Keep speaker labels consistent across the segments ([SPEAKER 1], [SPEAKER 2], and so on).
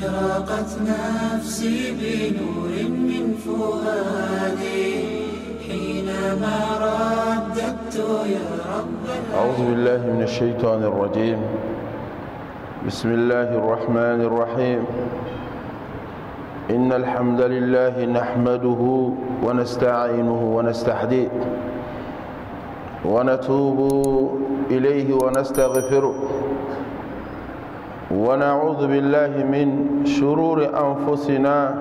[SPEAKER 1] أشرقت نفسي بنور من فؤادي حينما رددت يا رب.
[SPEAKER 2] أعوذ بالله من الشيطان الرجيم. بسم الله الرحمن الرحيم. إن الحمد لله نحمده ونستعينه ونستهديه ونتوب إليه ونستغفره ونعوذ بالله من شرور أنفسنا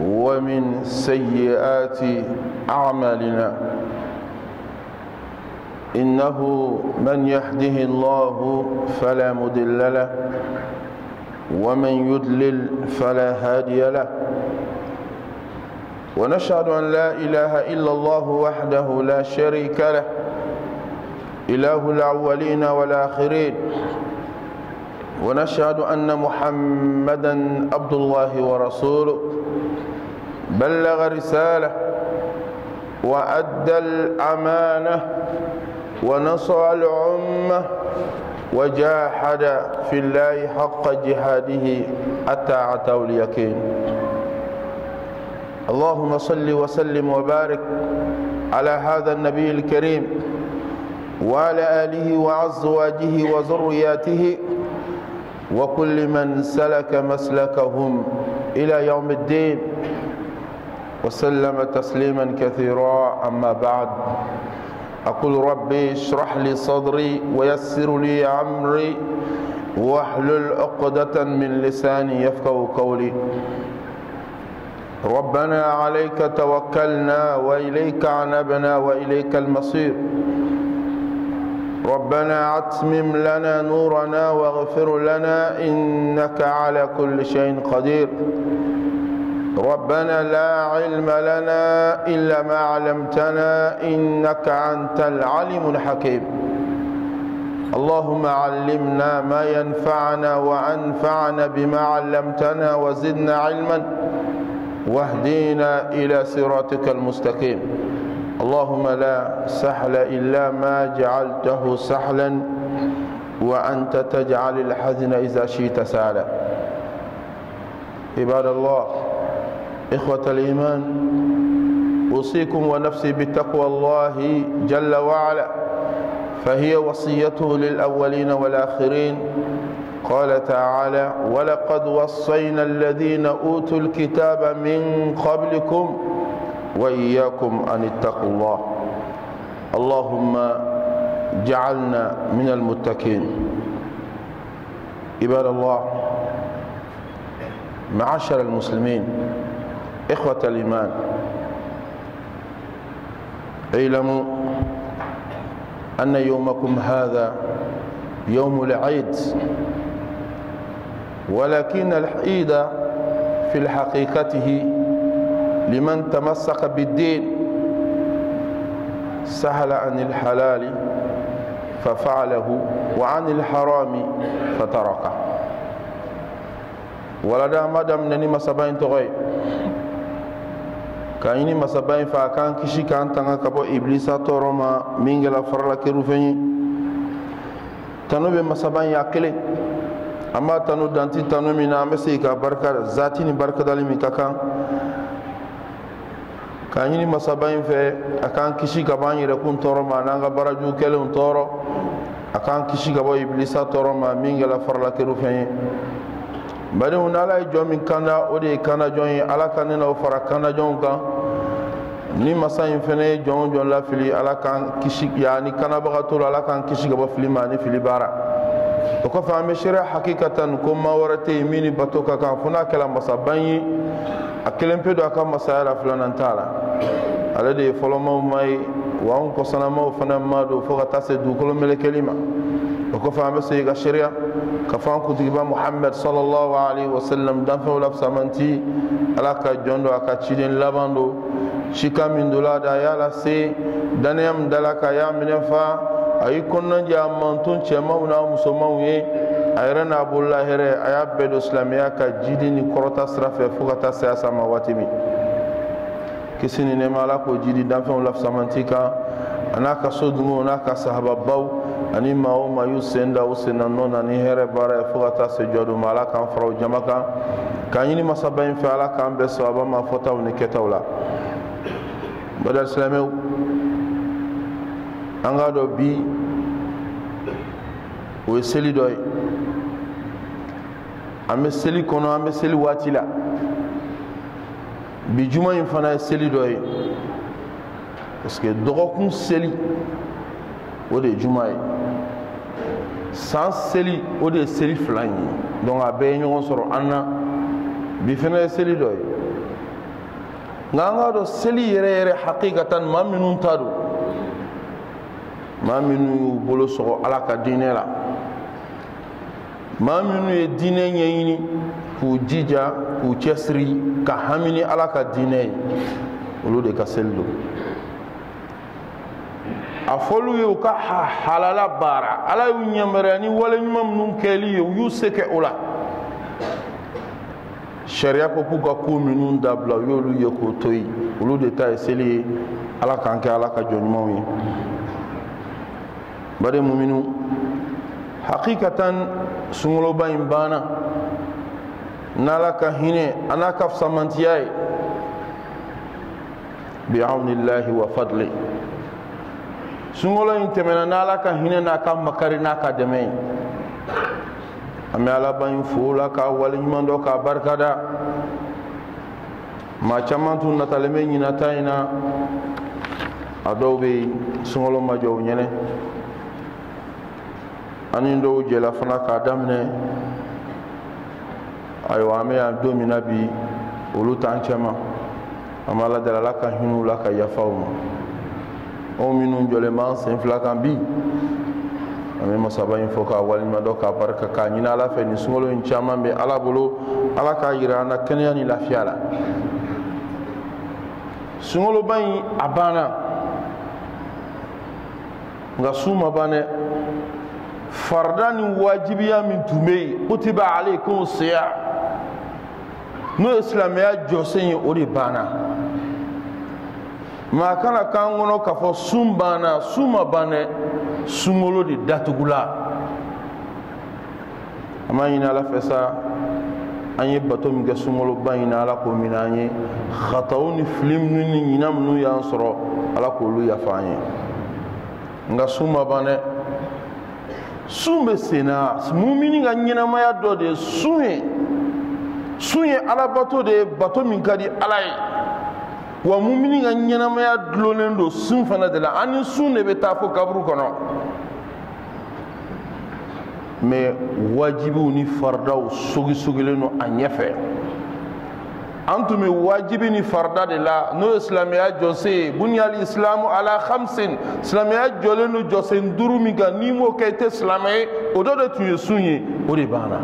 [SPEAKER 2] ومن سيئات أعمالنا. إنه من يهده الله فلا مضل له ومن يضلل فلا هادي له. ونشهد أن لا إله إلا الله وحده لا شريك له إله الأولين والآخرين. ونشهد أن محمدا عبد الله ورسوله بلغ رسالة وأدى الأمانة ونصر الأمة وجاهد في الله حق جهاده حتى أتاه اليقين. اللهم صل وسلم وبارك على هذا النبي الكريم وعلى آله وأزواجه وذرياته وكل من سلك مسلكهم إلى يوم الدين وسلم تسليما كثيرا. أما بعد، أقول ربي اشرح لي صدري ويسر لي أمري واحلل عقدة من لساني يفقهوا قولي. ربنا عليك توكلنا وإليك عنبنا وإليك المصير. ربنا أتمم لنا نورنا واغفر لنا إنك على كل شيء قدير. ربنا لا علم لنا إلا ما علمتنا إنك أنت العليم الحكيم. اللهم علمنا ما ينفعنا وأنفعنا بما علمتنا وزدنا علما واهدينا إلى صراطك المستقيم. اللهم لا سهل إلا ما جعلته سهلا وأنت تجعل الحزن إذا شئت سهلا. عباد الله، إخوة الإيمان، أوصيكم ونفسي بتقوى الله جل وعلا، فهي وصيته للأولين والآخرين. قال تعالى: ولقد وصينا الذين أوتوا الكتاب من قبلكم وإياكم أن اتقوا الله. اللهم جعلنا من المتقين. عباد الله، معاشر المسلمين، إخوة الإيمان، اعلموا أن يومكم هذا يوم العيد، ولكن العيد في الحقيقة لمن تمسك بالدين سهل عن الحلال ففعله وعن الحرام فتركه. ولدا مدام نني مسبين تغي كايني مسبين فاكان كشي كان تنغا كبو إبليسا تورما مينغلا فرلا كيروفيني تنو بمسبين يأكلي. أما تنو دانتي تنو منا مسيكا بركة ذاتيني بركة دالي ميكاكا kanyini masabain fe akan kishi gaban yere kun toro ma nanga baraju kelun toro akan kishi gabo iblisa toro ma mingala farla keru fe bari unala jo min kanda ode kana jon ala kanena o fara kana jon kan ni masain fene jon la fili ala kan kishi yani kana bagatul ala kan kishi gabo fili ma ni fili bara to ko fa me shira hakikatan ko ma warate mini batoka kan funa kala masabain akelen pedo aka masayala fulanan tala ala de foloma mai wa on ko sanama fana mado fo ta se du ko mele kelima ko fa am se ga sharia ka fa ko diba muhammad sallallahu alaihi wasallam dan fa wala samanti ala ka jondo aka chidin labando shikamin dola da yala se daniyam dalaka ya minfa ay konnon ja mantun chema una musomawe ayran abullah here ayabbe islamiya ka jidini korota srafe fukata siyasa mawatimi kisini ne mala ko jidi dan fa laf samantika anaka sodungo anaka sahaba baw ani maa o maa y'u sen da u senna nɔ na ni hɛrɛ baara ye fo ka taa se jɔ ma ala k'an fara o jama kan k'an ɲini masaba in fɛ ala k'an bɛɛ sababa ma fɔtaw ni kɛtaw la badal silamɛw an k'a dɔn bi o ye seli dɔ ye an bɛ seli kɔnɔ an bɛ seli waati la bi juma in fana ye seli dɔ ye parce que dɔgɔkun seli o de ye juma ye san seli o de ye seli fila in ye donc a bɛɛ ye ɲɔgɔn sɔrɔ an na bi fana ye seli dɔ ye nka an k'a dɔn seli yɛrɛ yɛrɛ hakikatan maa minnu ta don maa minnu y'u bolo sɔgɔ ala ka diinɛ la maa minnu ye diinɛ ɲɛɲini k'u jija k'u cɛsiri ka hami ni ala ka diinɛ ye olu de ka seli don a fɔlu ye u ka halala baara ala y'u ɲɛmɛrɛya ni wale ɲuman minnu kɛli ye u y'u se kɛ o la sariya ko k'u ka ko minnu dabila u y'olu ye k'o to yen olu de ta ye seli ye ala k'an kɛ ala ka jɔn ɲumanw ye bari muminu hakikatan sunkaloba in banna n'ala ka hinɛ a n'a ka fisamantiya ye bi'awnillahi wa fadli sunkalo in tɛmɛna n'ala ka hinɛ n'a ka makari n'a ka dɛmɛ ye an bɛ alaba in fo la k'a waleɲuman dɔ k'a barikada maa caman tun natalen bɛ ɲinata in na a dɔw bɛ yen sunkalo ma jɔ u ɲɛnɛ ani dɔw jɛla fana k'a daminɛ ayiwa an bɛ yan don min na bi olu t'an cɛ ma an b'a ladala ala ka hinɛ u la ka yafa u ma anw minnu jɔlen b'an sen fila kan bi an bɛ masaba in fɔ k'a waleɲuman dɔn k'a barika k'a ɲini ala fɛ nin sunkalo in caman bɛ ala bolo ala k'a jira an na kɛnɛya ni lafiya la sunkaloba in a banna nka su ma ban dɛ farda ni wajibiya min tun bɛ yen kutiba alaykum siya n'o ye silamɛya jɔsen ye o de banna maa kana k'an kɔnɔ k'a fɔ sun banna su ma ban dɛ sunkalo de datugula an b'a ɲini ala fɛ sa an ye bato min kɛ sunkaloba in na ala k'o minɛ an ye khataw ni fili minnu ni ɲinan minnu y'an sɔrɔ ala k'olu yafa an ye nka sun ma ban dɛ sun bɛ sen na mumini ka ɲɛnamaya dɔ de ye sun ye ala bato de ye bato min ka di ala ye wa mumini ka ɲɛnamaya dulonnen don sun fana de la an ni sun de bɛ taa fo kaburu kɔnɔ mais wajibiw ni fardaw sogilen don a ɲɛfɛ an tun bɛ wajibi ni farda de la n'o ye silamɛya jɔsen ye buniyal islamu ala khamsin silamɛya jɔlen don jɔsen 5 min kan n'i m'o kɛ i tɛ silamɛ ye o dɔ de tun ye sun ye o de banna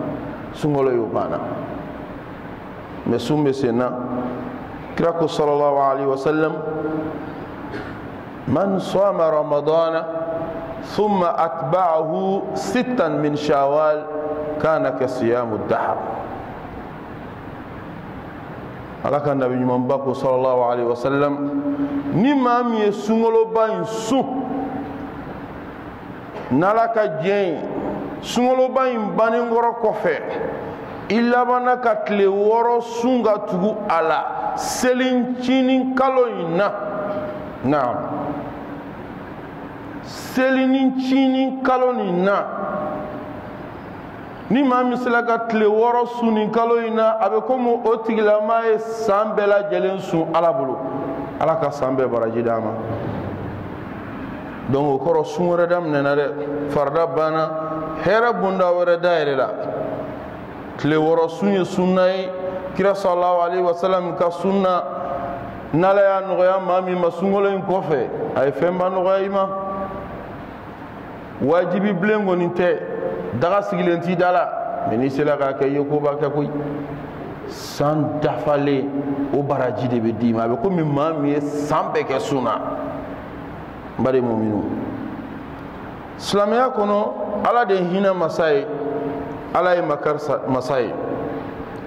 [SPEAKER 2] sunkalo y'o banna mais sun bɛ sen na kira ko sallallahu alaihi wasallam man sama ramadana thumma atba'ahu 6 min shawwal kana ka siyamu dahr ala ka nabi ɲuman ba ko sallallahu alaihi wasallam ni maa min ye sunkaloba in sun n'ala ka diɲɛ ye sunkaloba in bannen kɔrɔ kɔfɛ i labanna ka tile 6 sun ka tugu a la selincinin kalo in na naam selincinin kalo nin na ni maa min sela ka tile 6 sun nin kalo in na a bɛ komi o tigilama ye san bɛɛ lajɛlen sun ala bolo ala ka san bɛɛ baraji d'a ma donc o kɔrɔ sun wɛrɛ daminɛna dɛ farida banna hɛrɛ bunda wɛrɛ dayɛlɛ la tile 6 sun ye sunna ye kira sallallahu alaihi wasallam ka sunna n'ala y'a nɔgɔya maa min ma sunkalo in kɔfɛ a ye fɛnba nɔgɔya i ma wajibi bilen kɔni tɛ daga sigilen t'i da la mais n'i sera k'a kɛ i ye koba kɛ koyi san dafalen o baraji de bɛ d'i ma a bɛ komi maa min ye san bɛɛ kɛ sun na n bari muminu silamɛya kɔnɔ ala de ye hinɛ masa ye ala ye makari masa ye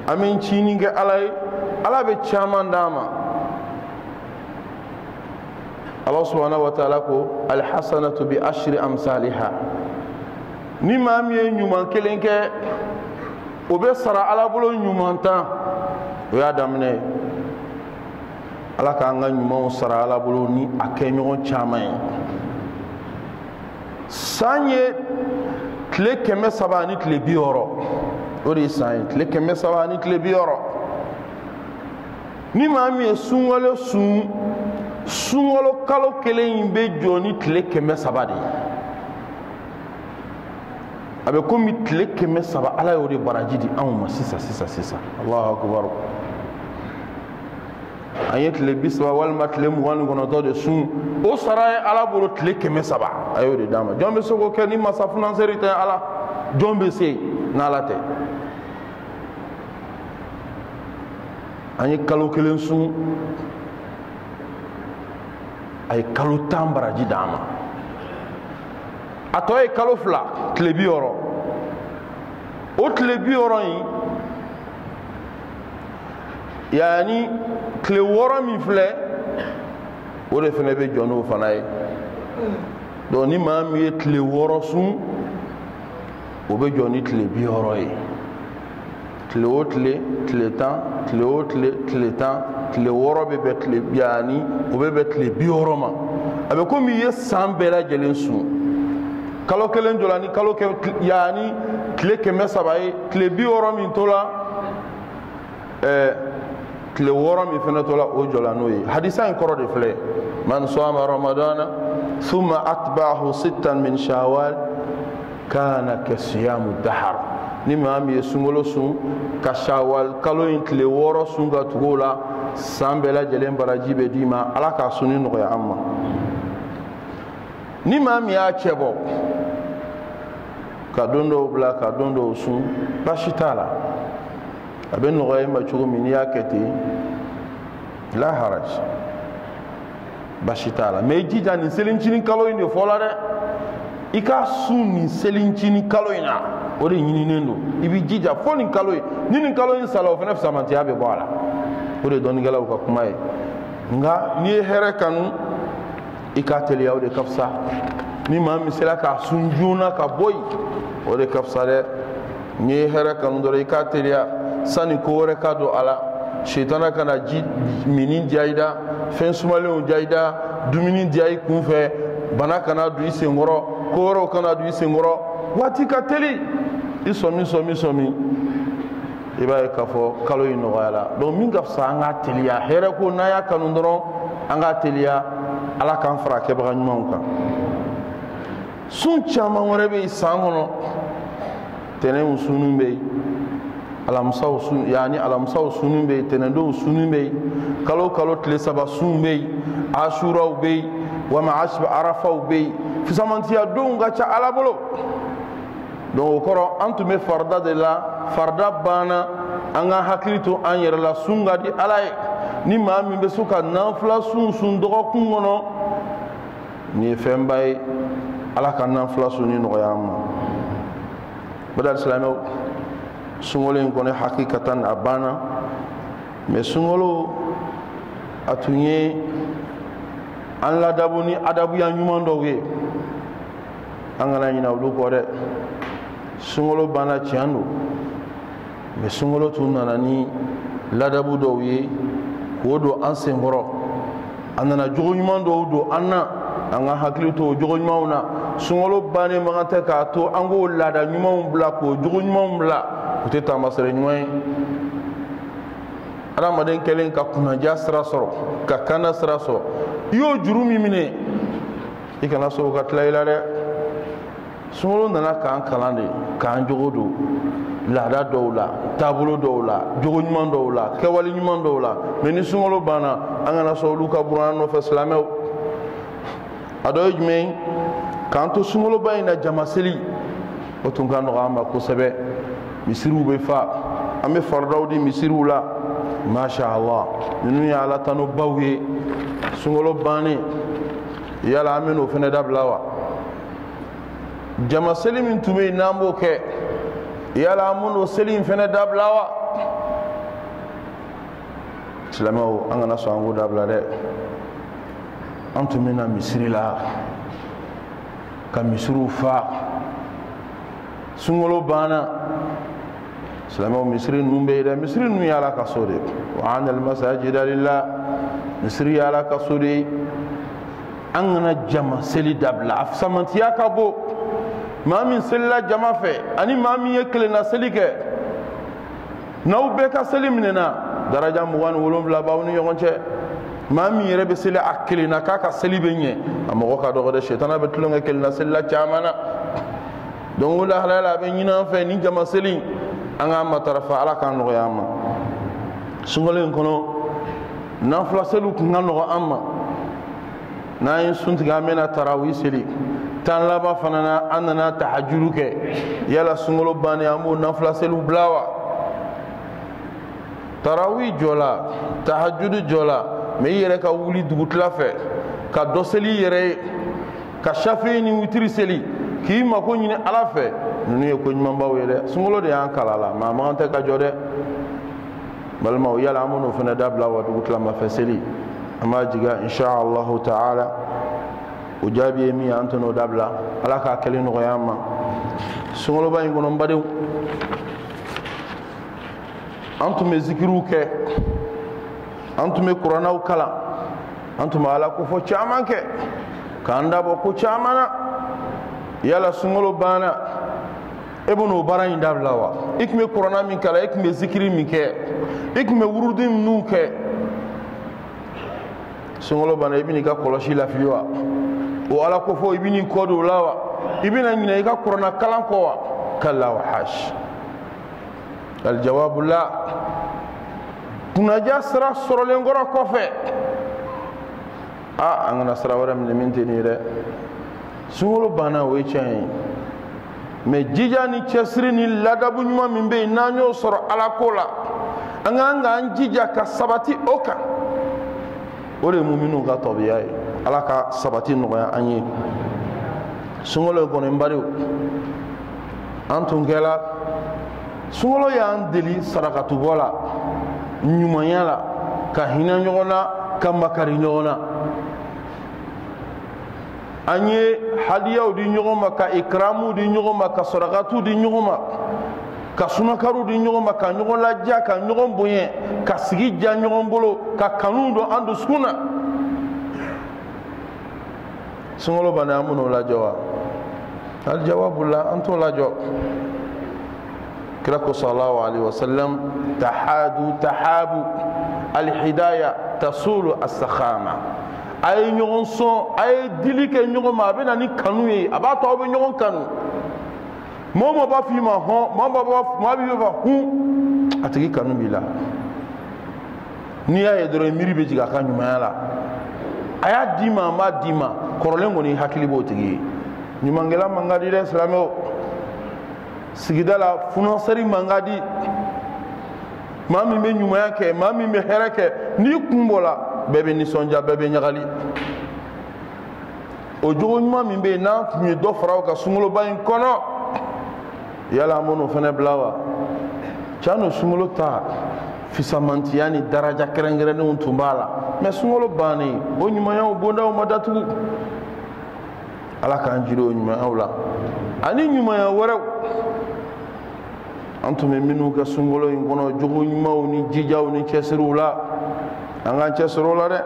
[SPEAKER 2] an bɛ ncinin kɛ ala ye ala bɛ caman d'an ma Allah subhanahu wa ta'ala ko alhasanatu bi ashri amsalha ni maa min ye ɲuman kelen kɛ o bɛ sara ala bolo ɲuman 10 o y'a daminɛ ye ala k'an ka ɲumanw sara ala bolo ni a kɛɲɔgɔn caman ye san ye tile 300 ni tile 60 o de ye san ye tile 300 ni tile 60 ni maa min ye sunkalo sun sunkalo kalo kelen in bɛ jɔ ni tile 300 de ye a bɛ komi tile 300 ala y'o de baraji di anw ma sisan Allahu akbar an ye tile 30 walima tile 29 de sun o sara ye ala bolo tile 300 a y'o de d'a ma jɔn bɛ se k'o kɛ ni masa finansɛri tɛ ala jɔn bɛ se n'ala tɛ an ye kalo kelen sun a ye kalo 10 baraji d'a ma a tɔ ye kalo 2 tile 60 o tile 60 in yani tile 6 min filɛ o de fana bɛ jɔ n'o fana ye donc ni maa min ye tile 6 sun o bɛ jɔ ni tile 60 ye tile o tile tile 10 tile o tile tile 10 tile 6 bɛ bɛn tile yani o bɛ bɛn tile 60 ma a bɛ komi i ye san bɛɛ lajɛlen sun kalo kelen jɔla ni kalo yani tile 300 ye tile 60 min tola tile 6 min fana tola o jɔla n'o ye hadisa in kɔrɔ de filɛ man sama ramadana thumma atba'ahu 6 min shawwal kana ka siyamu dahar ni maa min ye sunkalo sun ka shawwal kalo in tile 6 sun ka tugu o la san bɛɛ lajɛlen baraji bɛ d'i ma ala k'a sunni nɔgɔya an ma ni maa min y'a cɛ bɔ ka don dɔw bila ka don dɔw sun baasi t'a la a bɛ nɔgɔya i ma cogo min n'i y'a kɛ ten la haraj baasi t'a la mais i jija nin selincinin kalo in de fɔla dɛ i ka sun nin selincinin kalo in na o de ɲininen don i b'i jija fo nin kalo in ni nin kalo in sala o fana fisamantiya bɛ bɔ a la o de ye dɔnnikɛlaw ka kuma ye nka n'i ye hɛrɛ kanu i k'a teliya o de ka fisa ni maa min sera k'a sun joona ka bɔ yen o de ka fisa dɛ n'i ye hɛrɛ kanu dɔrɔn i k'a teliya sani ko wɛrɛ ka don a la sitana kana ji mini diya i da fɛn sumalenw diya i da dumuni diya i kun fɛ bana kana don i senkɔrɔ ko wɛrɛw kana don i senkɔrɔ waati ka teli i sɔmi i b'a ye k'a fɔ kalo in nɔgɔyala donc min ka fisa an k'a teliya hɛrɛ ko n'an y'a kanu dɔrɔn an k'a teliya ala k'an fara kɛbaga ɲumanw kan sun caman wɛrɛ bɛ yen san kɔnɔ tɛnɛnw sunun bɛ yen alamisaw sun yani alamisaw sunun bɛ yen tɛnɛndonw sunun bɛ yen kalo tile 3 sun bɛ yen asuraw bɛ yen wama arafaw bɛ yen fisamantiya donw ka ca ala bolo donc o kɔrɔ an tun bɛ farida de la farida banna an ka hakili to an yɛrɛ la sun ka di ala ye ni maa min bɛ se ka nanfila sun dɔgɔkun kɔnɔ nin ye fɛnba ye ala ka nanfila sunni nɔgɔya an ma badal silamɛw sunkalo in kɔni hakikatan a banna mais sunkalo a tun ye an ladabu ni adabuya ɲuman dɔw ye an kana ɲinɛ olu kɔ dɛ sunkalo banna tiɲɛ don mais sunkalo tun nana ni ladabu dɔw ye k'o don an senkɔrɔ a nana jogo ɲuman dɔw don an na an ka hakili to o jogo ɲumanw na sunkalo bannen man tɛ k'a to an k'o laada ɲumanw bila k'o jogo ɲumanw bila o tɛ taamasere ɲuman ye adamaden kɛlen ka kunnaja sira sɔrɔ ka kanda sira sɔrɔ i y'o juru min minɛ i kana sɔn o ka tila i la dɛ sunkalo nana k'an kalan de k'an jogo don laada dɔw la taabolo dɔw la jogo ɲuman dɔw la kɛwale ɲuman dɔw la mais ni sunkalo banna an kana sɔn olu ka buran an nɔfɛ silamɛw a dɔ ye jumɛn ye k'an to sunkaloba in na jamaseli o tun ka nɔgɔ an ma kosɛbɛ misiriw bɛ fa an bɛ faridaw di misiriw la masha Allah ninnu ye ala tano baw ye sunkalo bannen yala an bɛ n'o fana dabila wa jamaseli min tun bɛ yen n'an b'o kɛ yala an bɛ n'o seli in fana dabila wa silamɛw an kana sɔn an k'o dabila dɛ an tun bɛ na misiri la ka misiriw fa sungolo bana silamo misri numbe da misri nu yala ka sore wa anal masajid lillah misri yala ka sore an gana jama seli dabla afsamantiya ka bo ma min selila jama fe ani ma min ye kelena seli ke naw be ka seli minena daraja mugan wolonfila baw ni ɲɔgɔn cɛ ma min yɛrɛ be seli a kelena k'a ka seli be ɲɛ a mɔgɔ ka dɔgɔ dɛ shetana be tulonkɛ kelena selila caman na donc o lahalaya la a be ɲini an fɛ ni jama seli an ka matarafa ala k'an nɔgɔya an ma sunkalo in kɔnɔ nafila seliw kun ka nɔgɔ an ma n'an ye sun tigɛ an bɛna tarawi seli tan laban fana na an nana tahajuru kɛ yala sunkalo bannen an b'o nafila seliw bila wa tarawi jɔ la tahajuru jɔ la mɛ i yɛrɛ ka wuli dugutila fɛ ka dɔ seli i yɛrɛ ye ka shafi ni witiri seli k'i mako ɲini ala fɛ ninnu ye ko ɲumanbaw ye dɛ sunkalo de y'an kala la maa man tɛ ka jɔ dɛ balimaw yala an bɛn'o fana dabila wa dugutilama fɛ seli an b'a jigiya inshallahu ta'ala o jaabi ye min ye an tɛ n'o dabila ala k'a kɛli nɔgɔya an ma sunkaloba in kɔnɔ n badenw an tun bɛ zikiriw kɛ an tun bɛ kurannaw kalan an tun bɛ ala kofɔ caman kɛ k'an dabɔ ko caman na yala sunkalo banna e bɛn'o baara in dabila wa i tun bɛ kuranna min kalan e tun bɛ zikiri min kɛ i tun bɛ wurudi minnu kɛ sunkalo banna i bɛn'i ka kɔlɔsi lafili wa o ala kofɔ i bɛn'i kɔ don o la wa i bɛna ɲinɛ i ka kuranna kalan kɔ wa kala wa hash aljawabu la kunnaja sira sɔrɔlen kɔrɔ kɔfɛ an kana sira wɛrɛ minɛ min tɛ nin ye dɛ sunkalo banna o ye tiɲɛ ye mɛ jija ni cɛsiri ni ladabu ɲuman min bɛ yen n'an y'o sɔrɔ ala ko la an k'an k'an jija ka sabati o kan o de ye muminiw ka tabiya ye ala ka sabati nɔgɔya an ye sunkalo kɔni n bariw an tun kɛla sunkalo y'an deli sarakatubɔ la ɲumanya la ka hinɛ ɲɔgɔn na ka makari ɲɔgɔn na an ye hadiyaw di ɲɔgɔn ma ka ikramu di ɲɔgɔn ma ka sarakatu di ɲɔgɔn ma ka sunakaru di ɲɔgɔn ma ka ɲɔgɔn ladiya ka ɲɔgɔn bonya ka sigi diya ɲɔgɔn bolo ka kanu don an dusukun na sunkalo banna an bɛn'o lajɔ wa aljawabu la an t'o lajɔ kira ko sallallahu alaihi wasallam tahabu alhidaya tasulu as-sakhama a ye ɲɔgɔn sɔn a ye dili kɛ ɲɔgɔn ma a bɛ na ni kanu ye a b'a to aw bɛ ɲɔgɔn kanu mɔgɔ o mɔgɔ b'a fɔ i ma hɔn maa b'i fɔ hun a tigi kanu b'i la n'i y'a ye dɔrɔn miiri bɛ jigin a ka ɲumanya la a y'a d'i ma a m'a d'i ma kɔrɔlen kɔni hakili b'o tigi ye ɲumankɛla man ka di dɛ silamɛw sigida la funasɛri man ka di maa min bɛ ɲumanya kɛ maa min bɛ hɛrɛ kɛ n'i kun bɔ la bɛɛ bɛ nisɔndiya bɛɛ bɛ ɲagali o jogo ɲuman min bɛ yen n'an tun ye dɔ fara o kan sunkaloba in kɔnɔ yala an b'o fana bila wa tiɲɛ don sunkalo ta fisamantiya ni daraja kɛrɛnkɛrɛnnenw tun b'a la mɛ sunkalo bannen o ɲumanyaw bondaw ma datugu ala k'an jiri o ɲumanyaw la ani ɲumanya wɛrɛw an tun bɛ minnu kɛ sunkalo in kɔnɔ jogo ɲumanw ni jijaw ni cɛsiriw la an k'an cɛsiri o la dɛ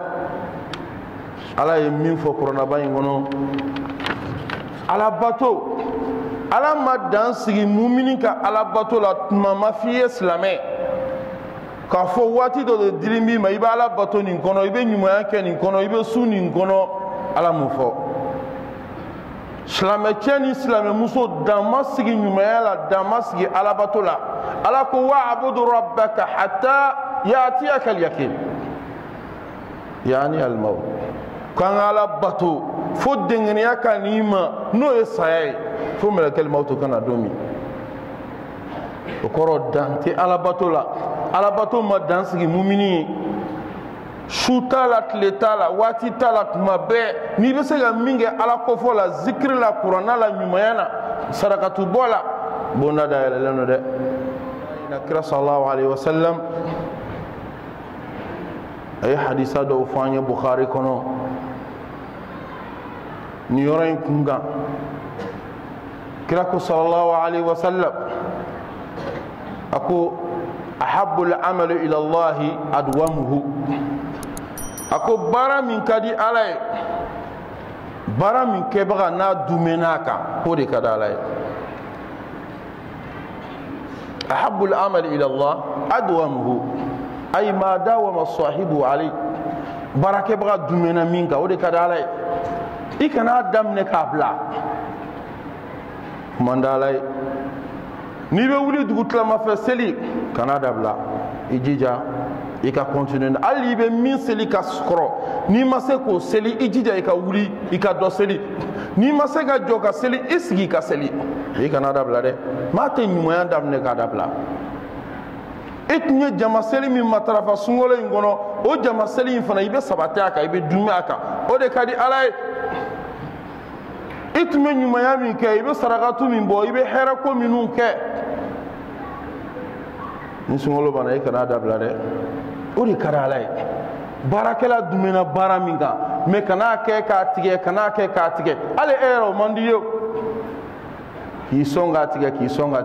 [SPEAKER 2] ala ye min fɔ kuranaba in kɔnɔ ala bato ala ma dan sigi mumini ka ala bato la tuma ma f'i ye silamɛ k'a fɔ waati dɔ de dili b'i ma i bɛ ala bato nin kɔnɔ i bɛ ɲumanya kɛ nin kɔnɔ i bɛ su nin kɔnɔ ala m'o fɔ silamɛcɛ ni silamɛmuso dan ma sigi ɲumanya la dan ma sigi ala bato la ala ko wa'budu rabbaka hatta ya'tiyaka al-yaqin yani al-maut kan ala bato fo dengeniya ka n'i ma n'o ye saya ye fo mɛlɛkɛl mawtu kana don min o kɔrɔ dan tɛ ala bato la ala bato ma dan sigi mumini ye su t'a la tile t'a la waati t'a la tuma bɛɛ n'i bɛ se ka min kɛ ala kɔfɔ la zikiri la kuranna la ɲumanya na sarakatubɔ la bonda dayɛlɛlen don dɛ kira sallallahu alaihi wasallam a ye hadisa dɔw fɔ an ye bukhari kɔnɔ nin yɔrɔ in kun kan كراكو صلى الله عليه وسلم أكو أحب العمل إلى الله أدومه أكو برا من كدي علي برا من كبغا نا دومناكا هودي كدا علي أحب العمل إلى الله أدومه أي ما داوم الصاحب عليه برا كبغا دومنا منكا هودي كدا علي إكنا دم نكابلا mandalay ni be wuli dugutla ma fa seli kana dabla ijija ika continue ali be min seli ka skro ni ma se ko seli ijija ika wuli ika do seli ni ma se ga joka seli isgi ka seli ika na dabla de ma te nyuma dam ne ka dabla etnye jama seli mi matarafa sungole ngono o jama seli fana ibe sabate aka ibe dume aka o de kadi alay itme nyuma ya min ke ibe sarakatu min bo ibe hera ko minun ke ni sungolo bana e kana dabla de o de kara lay barakela dumena bara min ga me kana ke ka tige ale ero mandiyo ki songa tige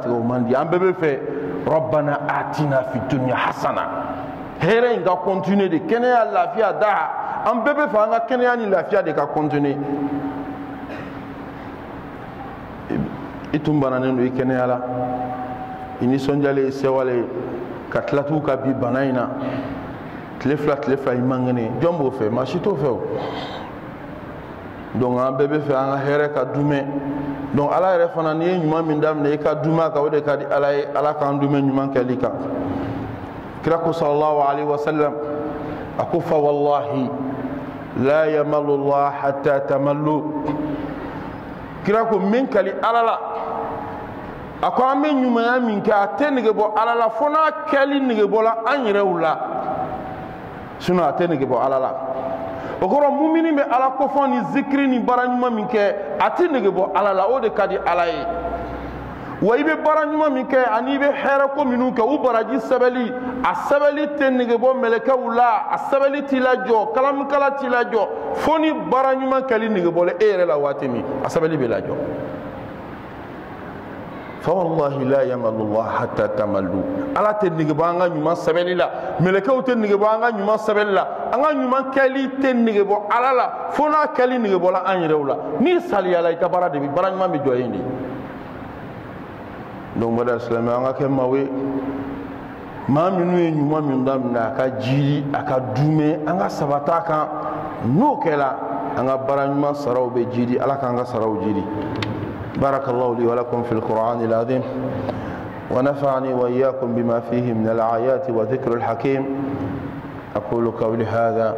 [SPEAKER 2] o mandi ambebe fe rabbana atina fi dunya hasana here nga continuer de kene ya lafiya da ambebe fa nga kene ya ni lafiya de ka continuer itum banane no ikene ala ini sonjale sewale katlatu ka bi banaina tlefla imangene jombo fe machito fe donc an bebe fe an here ka dume donc ala re fana ni nyuma min dam ne ka duma ka wode ka di ala kan dume nyuma ka lika kirako sallallahu alaihi wasallam akufa wallahi la yamallu allah hatta tamallu kirako min kali alala ako ame nyuma ya min ka atenige bo alala fona kali nige bola anyere wula sino atenige bo alala okoro mumini me ala ko foni zikri ni baranyuma min ke atenige bo alala o de kadi alaye wa ibe baranyuma min ke ani be hera ko minu ke u baraji sabali asabali tenige bo meleka wula asabali tilajo kalam kala tilajo foni baranyuma kali nige bo le ere la watemi asabali be lajo fa wallahi la yamallu allah hatta tamallu ala tenige bo anga nyuma sabali la meleka u tenige bo anga nyuma sabali la anga nyuma kali tenige bo alala fona kali nige bo la anyere wula ni sali ala ita barade bi baranyuma be joyeni donc madal islam anga ke mawe ma minu e nyuma min dam na ka jiri aka dume anga sabata kan no kela anga baranyuma saraw be jiri ala kan anga saraw jiri barakallahu li wa lakum fil qur'an al azim wa nafa'ani wa iyyakum bima fihi min al ayat wa dhikr al hakim aqulu qawli hadha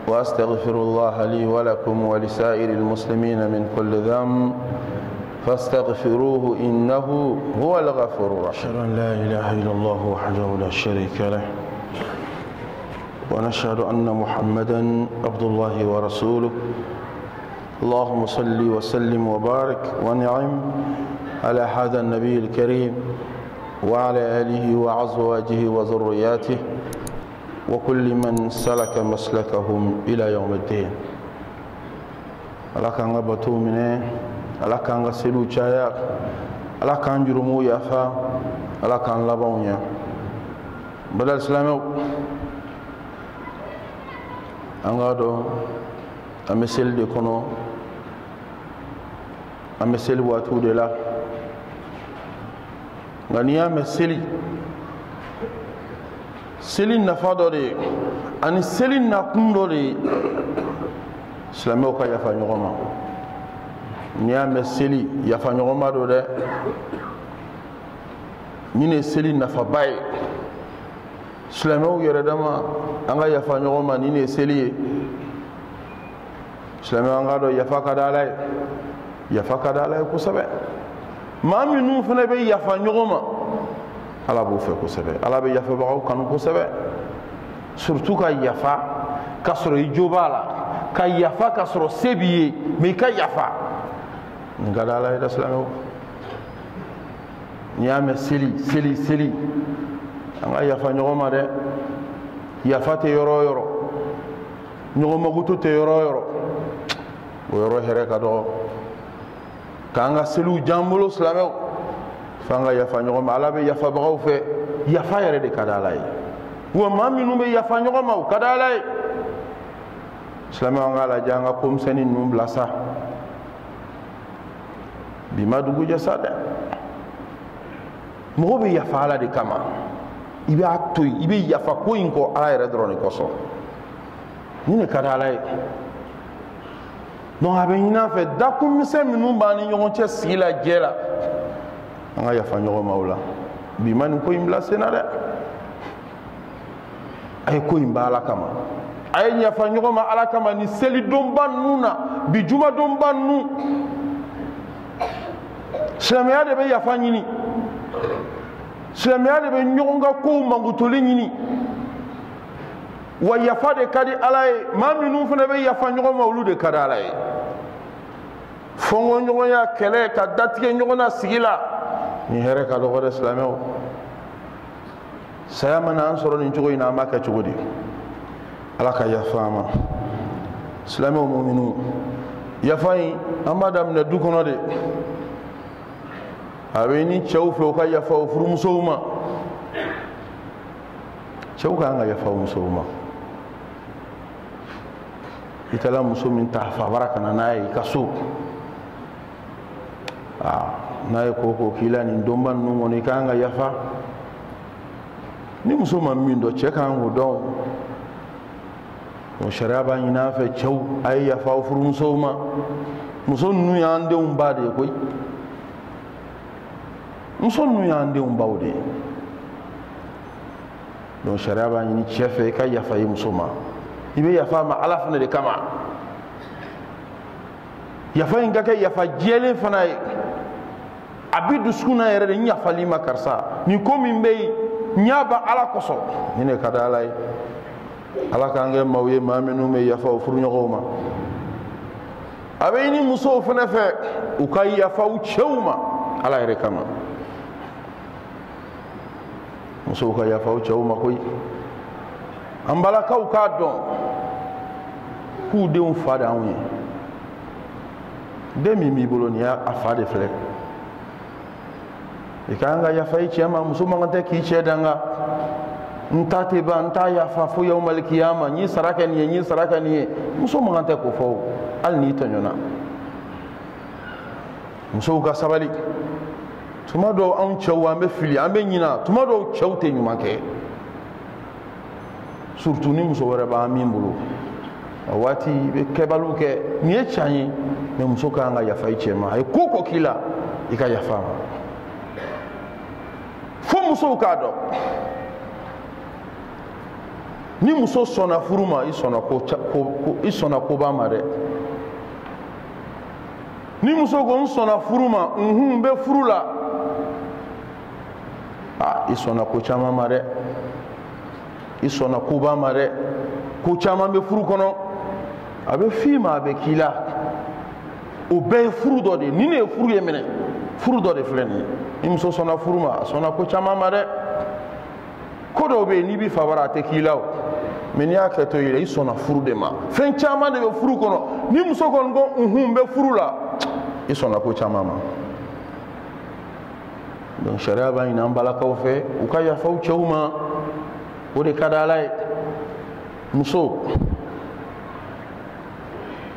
[SPEAKER 2] wa astaghfirullah li wa lakum wa li sa'iril muslimin min kulli dhanb فاستغفروه إنه هو الغفور الرحيم أشهد أن لا إله إلا الله وحده لا شريك له ونشهد أن محمدا عبد الله ورسوله اللهم صل وسلم وبارك ونعم على هذا النبي الكريم وعلى آله وأزواجه وذرياته وكل من سلك مسلكهم إلى يوم الدين لك أن أبتو منه ala kan ga selu chaya ala kan jurumu yafa ala kan labawnya badal islamo angado amesel de kono amesel watu de la ngania meseli selin na fado de ani selin na kundo de islamo ka yafa nyoma niya me seli yafa nyogoma do de mine seli nafa bay sulamo yere dama anga yafa nyogoma ni ne seli sulamo anga do yafa kadalay ko sabe ma minu fene be yafa nyogoma ala bo fe ko sabe ala be yafa ba ko ko sabe surtout ka yafa kasro ijobala ka yafa kasro sebiye me ka yafa ngadala ida islamo nyame seli anga yafa nyogoma de yafa te yoro nyogoma gutu te yoro here ka do kanga selu jambolo silamɛw fanga yafa ɲɔgɔn ma. Ala bɛ yafabagaw fɛ, yafa yɛrɛ de ka di Ala ye. Wa maa minnu bɛ yafa ɲɔgɔn ma o ka di Ala ye. Silamɛw an k'a lajɛ an ka komisɛnnin ninnu bila sa. Bi ma dugu jɛ sa dɛ. Mɔgɔ bɛ yafa Ala de kama. I b'a to yen, i bɛ yafa ko in kɔ Ala yɛrɛ dɔrɔn de kosɔn. Ni de ka di Ala ye. Donc a bɛ ɲini an fɛ dakunmisɛn minnu b'an ni ɲɔgɔn cɛ sigi la jɛ la, an ka yafa ɲɔgɔn ma o la. Bi ma nin ko in bila sen na dɛ. A ye ko in ba Ala kama. A ye yafa ɲɔgɔn ma Ala kama ni selidonba ninnu na, bi jumadonba ninnu. Silamɛya de bɛ yafa ɲini. Silamɛya de bɛ ɲɔgɔn ka kow mangutoli ɲini. Wa yafa de ka di Ala ye. Maa minnu fana bɛ yafa ɲɔgɔn ma olu de ka di Ala ye. Fɔnkɔ ɲɔgɔnya kɛlɛ ka datigɛ ɲɔgɔn na sigi la, ni hɛrɛ ka dɔgɔ dɛ silamɛw. Saya mana an sɔrɔ nin cogo in na an b'a kɛ cogo di? Ala ka yafa an ma. Silamɛw mu'minu, yafa in an b'a daminɛ du kɔnɔ de. A bɛ ni cɛw fɛ u ka yafa u furumusow ma. Cɛw ka kan ka yafa u musow ma. I taara muso min ta fabara ka na n'a ye i ka so. N'a ye ko ko k'i la nin donba ninnu kɔnɔ i ka kan ka yafa. Ni muso ma min dɔn cɛ ka kan k'o dɔn. O sariya b'a ɲini an fɛ cɛw a ye yafa u furumusow ma. Muso ninnu y'an denw ba de ye koyi. Muso ninnu y'an denw baw de ye. Donc sariya b'a ɲini cɛ fɛ i ka yafa i muso ma. I bɛ yafa ma Ala fana de kama. Yafa in ka kɛ yafa jɛlen fana ye. A bɛ dusukun na yɛrɛ de n yafali ma karisa. Nin ko min bɛ yen n y'a ban Ala kosɔn. Nin de ka di Ala ye. Ala k'an kɛ maaw ye maa minnu bɛ yafa u furuɲɔgɔnw ma. A bɛ ɲini musow fana fɛ u ka yafa u cɛw ma Ala yɛrɛ kama. Musow ka yafa u cɛw ma koyi. An balakaw k'a dɔn k'u denw fa d'anw ye. Den min b'i bolo nin y'a fa de filɛ. I ka kan ka yafa i cɛ ma. Muso man kan tɛ k'i cɛ danga. N ta tɛ ban n t'a yafa fo yawmal kiyama. N ye sara kɛ nin ye n ye sara kɛ nin ye. Muso man kan tɛ k'o fɔ o hali n'i tɔɲɔna. Musow ka sabali. Tuma dɔw anw cɛw an bɛ fili an bɛ ɲina. Tuma dɔw cɛw tɛ ɲuman kɛ. Surtout ni muso wɛrɛ b'an min bolo. A waati i bɛ kɛbaliw kɛ. Nin ye tiɲɛ ye mais muso ka kan ka yafa i cɛ ma. A ye ko ko k'i la i ka yafa a ma. Fo musow k'a dɔn. Ni muso sɔnna furu ma i sɔnna koba ma dɛ. Ni muso ko n sɔnna furu ma n bɛ furu la. I sɔnna ko caman ma dɛ. I sɔnna koba ma dɛ. Ko caman bɛ furu kɔnɔ a bɛ f'i ma a bɛ k'i la. O bɛɛ ye furu dɔ de ye. Ni ne ye furu ye minɛ furu dɔ de filɛ nin ye. Ni muso sɔnna furu ma a sɔnna ko caman ma dɛ. Ko dɔw bɛ yen n'i bɛ fabara a tɛ k'i la o. Mais n'i y'a kɛ to i la i sɔnna furu de ma. Fɛn caman de bɛ furu kɔnɔ. Ni muso kɔni ko n bɛ furu la i sɔnna ko caman ma. Donc sariya b'a ɲini an balakaw fɛ u ka yafa u cɛw ma. O de ka di Ala ye. Muso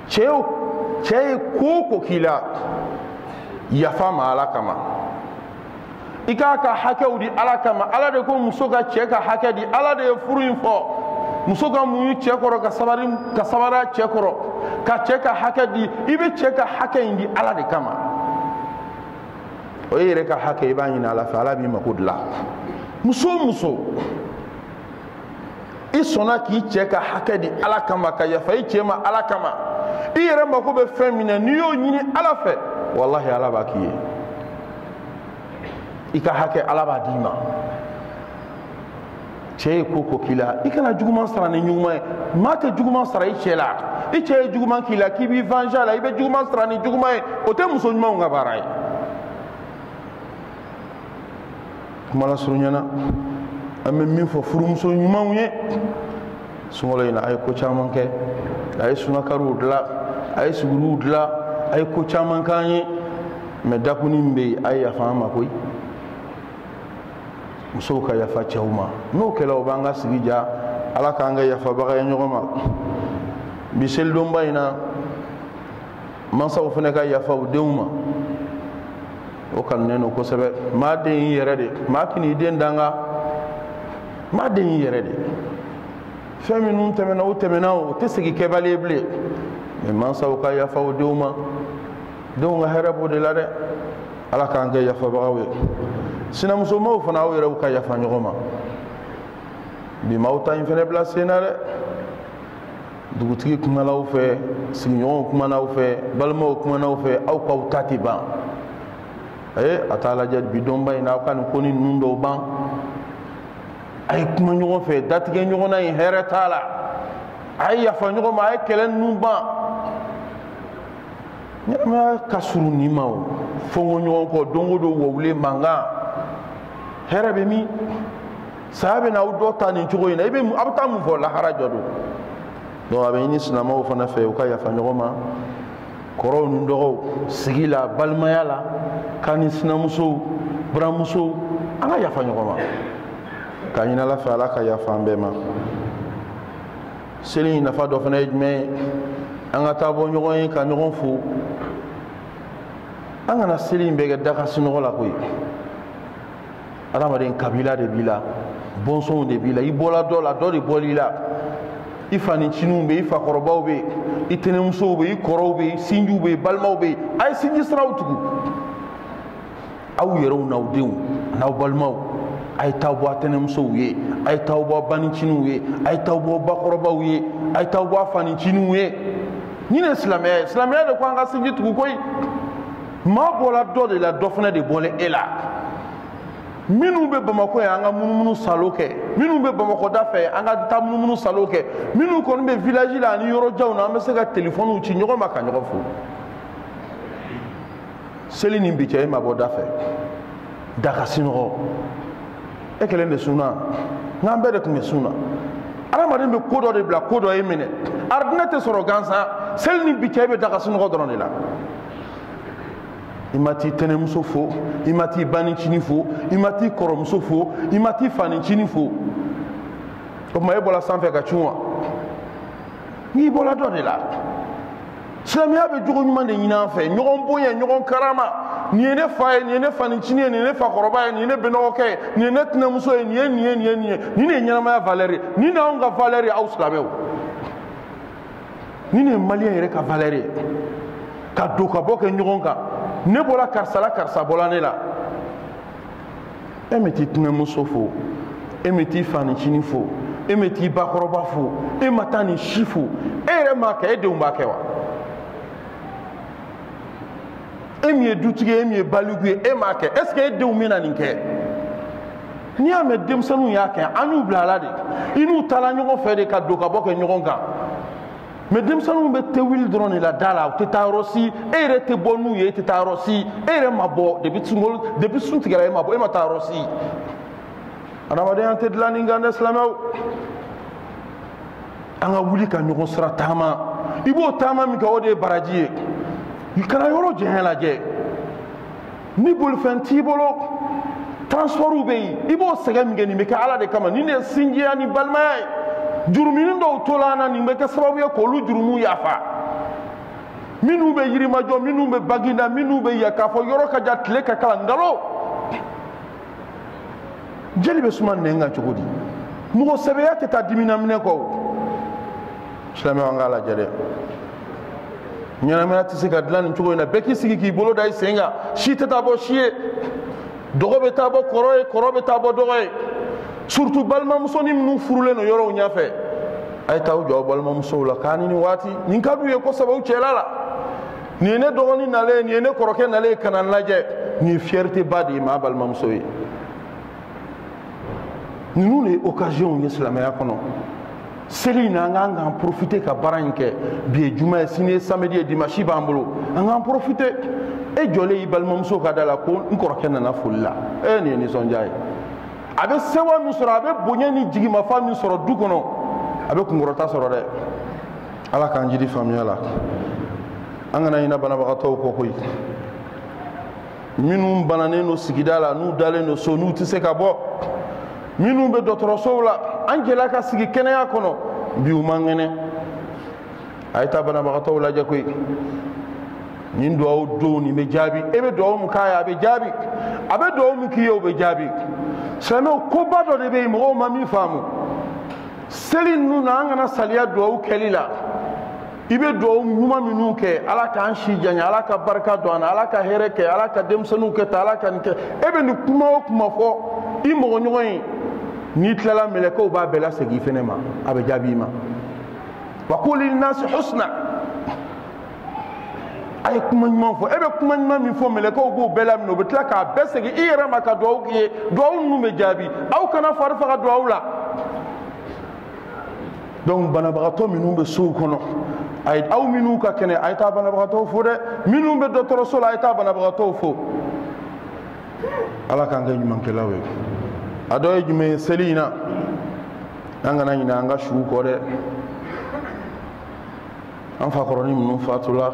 [SPEAKER 2] cɛ ye ko ko k'i la yafa ma Ala kama. I k'a ka hakɛw di Ala kama. Ala de ko muso ka cɛ ka hakɛ di. Ala de ye furu in fɔ. Muso ka muɲu cɛ kɔrɔ ka sabara cɛ kɔrɔ ka cɛ ka hakɛ di. I bɛ cɛ ka hakɛ in di Ala de kama. O ye yɛrɛ ka hakɛ i b'a ɲini Ala fɛ Ala b'i mako dilan. Muso i sɔnna k'i cɛ ka hakɛ di Ala kama ka yafa i cɛ ma Ala kama. I yɛrɛ mako bɛ fɛn min na n'i y'o ɲini Ala fɛ wallahi Ala b'a k'i ye. I ka hakɛ Ala b'a d'i ma. Cɛ ye ko ko k'i la i kana juguman sara ni ɲuman ye. Maa tɛ juguman sara i cɛ la. I cɛ ye juguman k'i la k'i b'i venger a la i bɛ juguman sara ni juguman ye o tɛ muso ɲumanw ka baara ye. Kuma la surunyana an bɛ min fɔ furumuso ɲumanw ye. Sunkalo in na a ye ko caman kɛ. A ye sunakariw dilan a ye sigiriw dilan a ye ko caman k'an ye. mais dakunin be ay yafa ma koy muso ka yafa cɛw n'o kɛla o b'an ka sigi ja ala k'an ka yafabaga ye ɲɔgɔn ma bi selidonba in na mansaw fana ka yafa u denw ma o kanunen don kosɛbɛ maa den y'i yɛrɛ de maa k'i den danga maa den y'i yɛrɛ de fɛn minnu tɛmɛna o tɛmɛna o tɛ segin kɛbali ye bilen mais mansaw ka yafa o denw ma denw ka hɛrɛ b'o de la dɛ ala k'an kɛ yafabagaw ye sinamusomaw fana aw yɛrɛw ka yafa ɲɔgɔn ma bi m'aw ta in fana bila sen na dɛ dugutigi kumalaw fɛ sigiɲɔgɔnw kumalaw fɛ balimaw kumalaw fɛ aw k'aw ta tɛ ban a t'a lajɛ bi dɔnba in na aw ka nin ko ni ninnu dɔw ban a ye kuma ɲɔgɔn fɛ datigɛ ɲɔgɔn na in hɛrɛ t'a la a ye yafa ɲɔgɔn ma a ye kɛlɛ ninnu ban ɲɛnamaya ka surun nin ma o fɔnkɔ ɲɔgɔn kɔ don o don wɔwule mankan hɛrɛ bɛ min saya bɛ na aw dɔ ta nin cogo in na a bɛ taa mun fɔ lahara jɔ don donc a bɛ ɲini silamɛw fana fɛ u ka yafa ɲɔgɔn ma kɔrɔw ni dɔgɔw sigi la balimaya la k'a ni sinamusow buramusow an ka yafa ɲɔgɔn ma k'a ɲini ala fɛ ala ka yafa an bɛɛ ma seli in nafa dɔ fana ye jumɛn ye an ka taa bɔ ɲɔgɔn ye ka ɲɔgɔn fo an kana seli in bɛɛ kɛ daga sunɔgɔ la koyi adamaden kabila de b'i la bɔnsɔnw de b'i la i bɔla dɔ la dɔ de bɔl'i la i faniciniw bɛ i fakɔrɔbaw bɛ i tɛnɛmusow bɛ i kɔrɔw bɛ i sinjiw bɛ balimaw bɛ a ye sinji siraw tugu aw yɛrɛw n'aw denw n'aw balimaw a ye t'aw bɔ a tɛnɛmusow ye a ye t'aw bɔ a baniciniw ye a ye t'aw bɔ bakɔrɔbaw ye a ye t'aw bɔ a faniciniw ye nin ye silamɛya ye silamɛya de ko an ka sinji tugu koyi maa bɔla dɔ de la dɔ fana de bɔlen e la minnu bɛ Bamakɔ yan an ka munumunu salo kɛ minnu bɛ Bamakɔ da fɛ an ka taa munumunu salo kɛ minnu kɔni bɛ village la ani yɔrɔjanw na an bɛ se ka téléphone ci ɲɔgɔn ma ka ɲɔgɔn fo seli nin bi cɛ e ma bɔ da fɛ daga sinɔgɔ e kelen de sunna n'an bɛɛ de tun bɛ sunna adamaden bɛ ko dɔ de bila ko dɔ ye minɛ aridinɛ tɛ sɔrɔ gansan seli nin bi cɛ e bɛ daga sinɔgɔ dɔrɔn de la i ma t'i tɛnɛmuso fo i ma t'i banicini fo i ma t'i kɔrɔmuso fo i ma t'i fanicini fo o tuma e bɔra sanfɛ ka cun wa n'i bɔra dɔ de la silamɛya bɛ jogo ɲuman de ɲini an fɛ ɲɔgɔn bonya ɲɔgɔn karama nin ye ne fa ye nin ye ne fanicini ye nin ye ne fakɔrɔba ye nin ye ne bɛnɔgɔkɛ ye nin ye ne tɛnɛmuso ye nin ye nin ye nin ye nin ye nin de ye ɲɛnamaya valeur ye nin de y'anw ka valeur ye aw silamɛw nin de ye maliyɛn yɛrɛ ka valeur ye ka don ka bɔ kɛ ɲɔgɔn kan ne bɔra karisa la karisa bɔra ne la e mɛ t'i tɛnɛmuso fo e mɛ t'i fanicini fo e mɛ t'i bakɔrɔba fo e ma taa nin si fo e yɛrɛ m'a kɛ e denw b'a kɛ wa e min ye dutigi ye e min ye baliku ye e m'a kɛ est ce que e denw bɛna nin kɛ n'i y'a mɛn denmisɛnninw y'a kɛ an y'u bila a la de i n'u taara ɲɔgɔn fɛ de ka don ka bɔ kɛ ɲɔgɔn kan mais denmisɛnninw bɛ tɛ wuli dɔrɔn de la da la u tɛ taa yɔrɔ si e yɛrɛ tɛ bɔ n'u ye e tɛ taa yɔrɔ si e yɛrɛ ma bɔ depuis sun tigɛra e ma bɔ e ma taa yɔrɔ si adamadenya tɛ dilan nin kan dɛ silamɛw an ka wuli ka ɲɔgɔn sira taama i b'o taama min kɛ o de ye baraji ye i kana yɔrɔ janya lajɛ ni bolifɛn t'i bolo transportw bɛ yen i b'o sɛgɛn min kɛ nin bɛ kɛ ala de kama nin de ye sinjiya ni balimaya ye juruminin dɔw tola an na nin bɛ kɛ sababu ye k'olu jurumu yafa minnu bɛ yirimajɔ minnu bɛ baginda minnu bɛ yan k'a fɔ yɔrɔ ka jan tile ka kalan nkalon jeli bɛ suma nɛn kan cogo di mɔgɔ sɛbɛya tɛ taa diminaminɛ kɔ silamɛw an k'a lajɛ dɛ ɲɛnamaya tɛ se ka dilan nin cogo in na bɛɛ k'i sigi k'i bolo da i sen kan si tɛ taa bɔ si ye dɔgɔ bɛ taa bɔ kɔrɔ ye kɔrɔ bɛ taa bɔ dɔgɔ ye surtout balimamusonin minnu furulen don yɔrɔw ɲɛfɛ a ye taa aw jɔ aw balimamusow la k'a nin waati nin ka d'u ye kosɛbɛ u cɛla la nin ye ne dɔgɔnin nalen ye nin ye ne kɔrɔkɛ nalen ye ka na n lajɛ nin ye fierté ba de ye maa balimamuso ye ninnu de ye occasion ye silamɛya kɔnɔ seli in na an k'an k'an profiter ka baara in kɛ bi ye juma ye sini ye samedi ye dimanche b'an bolo an k'an profiter e jɔlen i balimamuso ka da la ko n kɔrɔkɛ nana foli la nin ye nisɔndiya ye a bɛ sewa min sɔrɔ a bɛ bonya ni jigimafa min sɔrɔ du kɔnɔ a bɛ kunkɔrɔta sɔrɔ dɛ ala k'an jidi faamuya la an kana ɲinɛ banabagatɔw kɔ koyi minnu bananen no sigida la n'u dalen no so n'u tɛ se ka bɔ minnu bɛ dɔgɔtɔrɔsow la an jɛla ka sigi kɛnɛya kɔnɔ bi u man kɛnɛ a ye taa banabagatɔw lajɛ koyi nin duwawu don nin bɛ jaabi e bɛ duwawu min k'a ye a bɛ jaabi a bɛ duwawu min k'i ye o bɛ jaabi silamɛw koba dɔ de bɛ yen mɔgɔw ma min faamu seli ninnu na an kana saliya duwawu kɛli la i bɛ duwawu ɲuman minnu kɛ ala k'an si janya ala ka barika don an na ala ka hɛrɛ kɛ ala ka denmisɛnninw kɛ tan ala ka nin kɛ e bɛ nin kuma o kuma fɔ i mɔgɔɲɔgɔn ye n'i tilala mɛlɛkɛw b'a bɛɛ lasegin i fɛnɛ ma a bɛ jaabi i ma wa quli linnasi husna a ye kuma ɲuman fɔ e bɛ kuma ɲuman min fɔ mɛlɛkɛw b'o bɛɛ laminɛ u bɛ tila k'a bɛɛ segin i yɛrɛ ma ka duwawu k'i ye duwawu ninnu bɛ jaabi aw kana fari faga duwawu la donc banabagatɔ minnu bɛ sow kɔnɔ a ye aw minnu ka kɛnɛ a ye taa banabagatɔw fo dɛ minnu bɛ dɔgɔtɔrɔso la a ye taa banabagatɔw fo ala k'an kɛ ɲumankɛlaw ye a dɔ ye jumɛn ye seli in na an kana ɲinɛ an ka suw kɔ dɛ an fakɔrɔni minnu fatula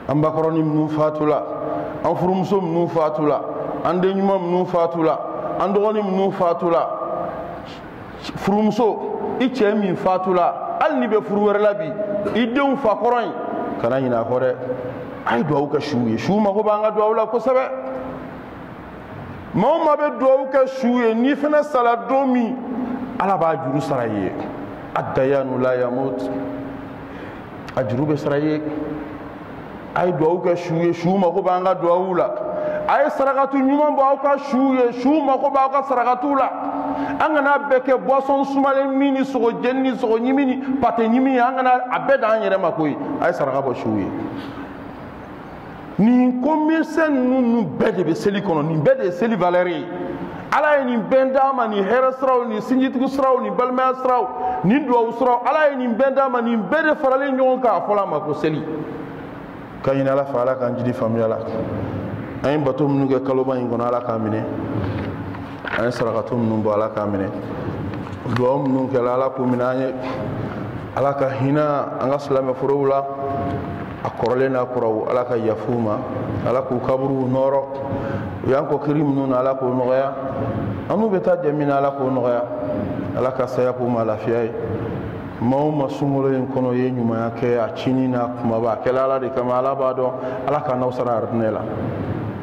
[SPEAKER 2] an bakɔrɔni minnu fatula an furumuso minnu fatula an den ɲuman minnu fatula an dɔgɔni minnu fatula furumuso i cɛ min fatula hali ni bɛ furu wɛrɛ la bi i denw fakɔrɔ in kana ɲinɛ a kɔ dɛ a ye duwawu kɛ suw ye suw mago b'an ka duwawu la kosɛbɛ maa o maa bɛ duwawu kɛ suw ye n'i fana sara don min ala b'a juru sara i ye ad-dayanu la yamut a juru bɛ sara i ye a ye duwawu kɛ suw ye suw mago b'an ka duwawu la a ye sarakatu ɲuman bɔ aw ka suw ye suw mago b'aw ka sarakatuw la an kana bɛɛ kɛ boisson sumalen min ni sogo jeni ni sogo ɲimi ni pate ɲimi ye an kana a bɛɛ d'an yɛrɛ ma koyi a ye saraka bɔ suw ye nin ko misɛn ninnu bɛɛ de bɛ seli kɔnɔ nin bɛɛ de ye seli valeur ye ala ye nin bɛɛ d'an ma nin hɛrɛ siraw nin sinjitigi siraw nin balimaya siraw nin duwawu siraw ala ye nin bɛɛ d'an ma nin bɛɛ de faralen ɲɔgɔn kan a fɔra a ma ko seli ka ɲini ala fɛ ala k'an jidi faamuya la an ye bato minnu kɛ kaloba in kɔnɔ ala k'an minɛ an ye sarakatu minnu bɔ ala k'an minɛ duwawu minnu kɛla ala k'u minɛ an ye ala ka hinɛ an ka silamɛ forow la a kɔrɔlen n'a kɔrɔw ala ka yafu ma ala k'u kaburuw nɔrɔ u y'an kɔ kiri minnu na ala k'o nɔgɔya an n'u bɛ taa jɛ min na ala k'o nɔgɔya ala ka saya k'u ma lafiya ye maa o maa sunkalo in kɔnɔ ye ɲumanya kɛ a cini n'a kumaba a kɛla ala de kama ala b'a dɔn ala k'a n'aw sara aridinɛ la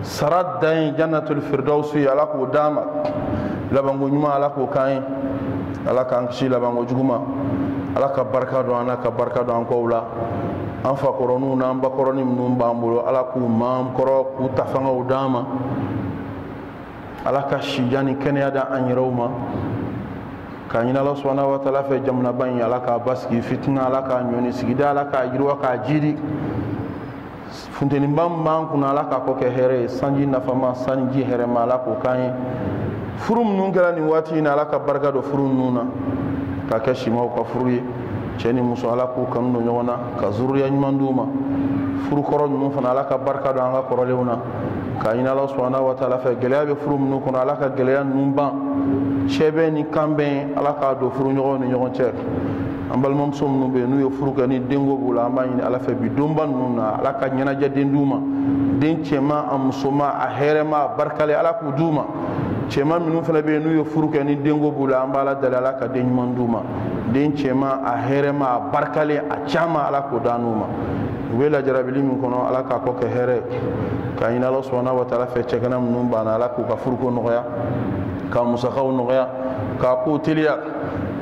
[SPEAKER 2] sara dan ye jannatul firdausi ye ala k'o d'an ma labanko ɲuman ala k'o k'an ye ala k'an kisi labanko jugu ma ala ka barika don an na ka barika don an kɔw la an fakɔrɔninw n'an bakɔrɔnin minnu b'an bolo ala k'u m'an kɔrɔ k'u tafangaw d'an ma ala ka sija ni kɛnɛya da an yɛrɛw ma k'a ɲini ala subhanahu wa taala fɛ jamanaba in ala k'a basigi fitina ala k'a ɲɔni sigida ala k'a yiriwa k'a jiri funteniba min b'an kunna ala k'a kɔ kɛ hɛrɛ ye sanji nafama sanji hɛrɛma ala k'o k'an ye furu minnu kɛra nin waati in na ala ka barika don furu ninnu na k'a kɛ simaw ka furu ye cɛ ni muso ala k'u kanu don ɲɔgɔn na ka zuriya ɲuman d'u ma furu kɔrɔ ninnu fana ala ka barika don an ka kɔrɔlenw na k'a ɲini ala subhanahu wa taala fɛ gɛlɛya bɛ furu minnu kɔnɔ ala ka gɛlɛya ninnu ban cɛ bɛn ni kan bɛn ala k'a don furu ɲɔgɔnw ni ɲɔgɔn cɛ an balimamuso minnu bɛ yen n'u ye furu kɛ ni denko b'u la an b'a ɲini ala fɛ bi donba ninnu na ala ka ɲɛnajɛ den d'u ma den cɛman a musoman a hɛrɛma a barikalen ala k'u d'u ma cɛman minnu fana bɛ yen n'u ye furu kɛ ni denko b'u la an b'a la deli ala ka den ɲuman d'u ma den cɛman a hɛrɛma a barikalen a caman ala k'o d'an n'u ma u bɛ lajarabili min kɔnɔ ala k'a kɔ kɛ hɛrɛ k'a ɲini ala subhanahu wa taala fɛ cɛkɛna minnu banna ala k'u ka furuko nɔgɔya ka musakaw nɔgɔya k'a kow teliya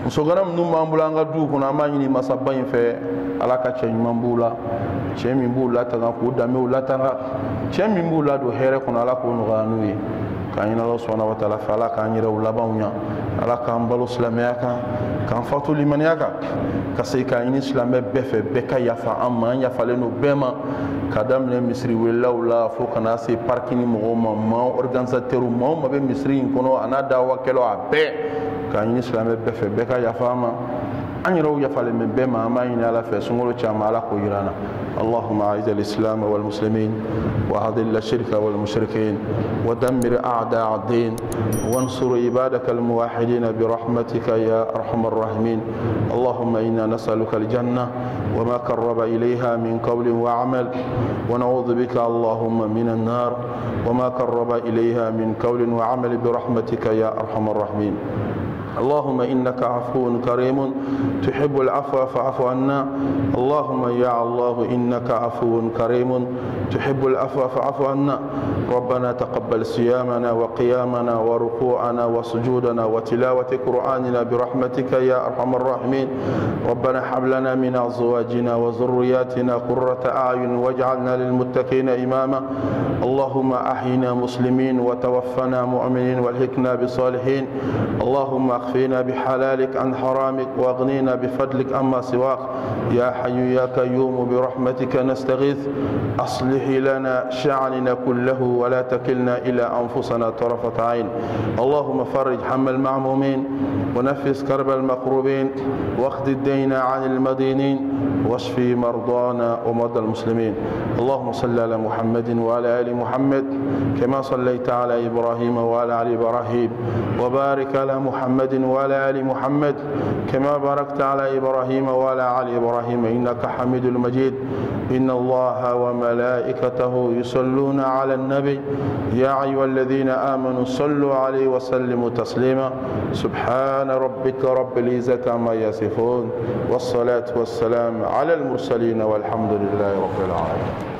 [SPEAKER 2] musokɔrɔba minnu b'an bolo an ka duw kɔnɔ an b'a ɲini masaba in fɛ ala ka cɛ ɲuman b'u la cɛ min b'u latanga k'u danbew latanga cɛ min b'u ladon hɛrɛ kɔnɔ ala k'o nɔgɔya n'u ye k'a ɲini ala subhanahu wa taala fɛ ala k'an yɛrɛw labanw ɲa ala k'an balo silamɛya kan k'an fatu limaniya kan ka segin k'a ɲini silamɛ bɛɛ fɛ bɛɛ ka yafa an ma an yafalen don bɛɛ ma ka daminɛ misiri welelaw la fo ka na se pariki ni mɔgɔw ma maa organisatɛrw maa o maa bɛ misiri in kɔnɔ a n'a dawakɛlaw a bɛɛ k'a ɲini silamɛ bɛɛ fɛ bɛɛ ka yafa an ma أن يروا يفعل من بما ما ينال في سمول شمال قيرانا. اللهم أعز الإسلام والمسلمين وأذل الشرك والمشركين ودمر أعداء الدين وانصر عبادك الموحدين برحمتك يا أرحم الراحمين. اللهم إنا نسألك الجنة وما قرب إليها من قول وعمل ونعوذ بك اللهم من النار وما قرب إليها من قول وعمل برحمتك يا أرحم الراحمين. اللهم إنك عفو كريم تحب العفو فاعف عنا. اللهم يا الله إنك عفو كريم تحب العفو فاعف عنا. ربنا تقبل صيامنا وقيامنا وركوعنا وسجودنا وتلاوة قرآننا برحمتك يا أرحم الراحمين. ربنا هب لنا من أزواجنا وذرياتنا قرة أعين واجعلنا للمتقين إماما. اللهم أحينا مسلمين وتوفنا مؤمنين والحقنا بالصالحين. اللهم اكفنا بحلالك عن حرامك واغنينا بفضلك عما سواك. يا حي يا قيوم برحمتك نستغيث. أصلح لنا شأننا كله ولا تكلنا إلى أنفسنا طرفة عين. اللهم فرج هم المعمومين ونفس كرب المكروبين واخذ الدين عن المدينين واشفي مرضانا ومرضى المسلمين. اللهم صل على محمد وعلى آل محمد كما صليت على إبراهيم وعلى آل إبراهيم وبارك على محمد وعلى آل محمد كما باركت على إبراهيم وعلى آل إبراهيم إنك حميد مجيد. إن الله وملائكته يصلون على النبي يا أيها الذين آمنوا صلوا عليه وسلموا تسليما. سبحان ربك رب العزة عما يصفون والصلاة والسلام على المرسلين والحمد لله رب العالمين.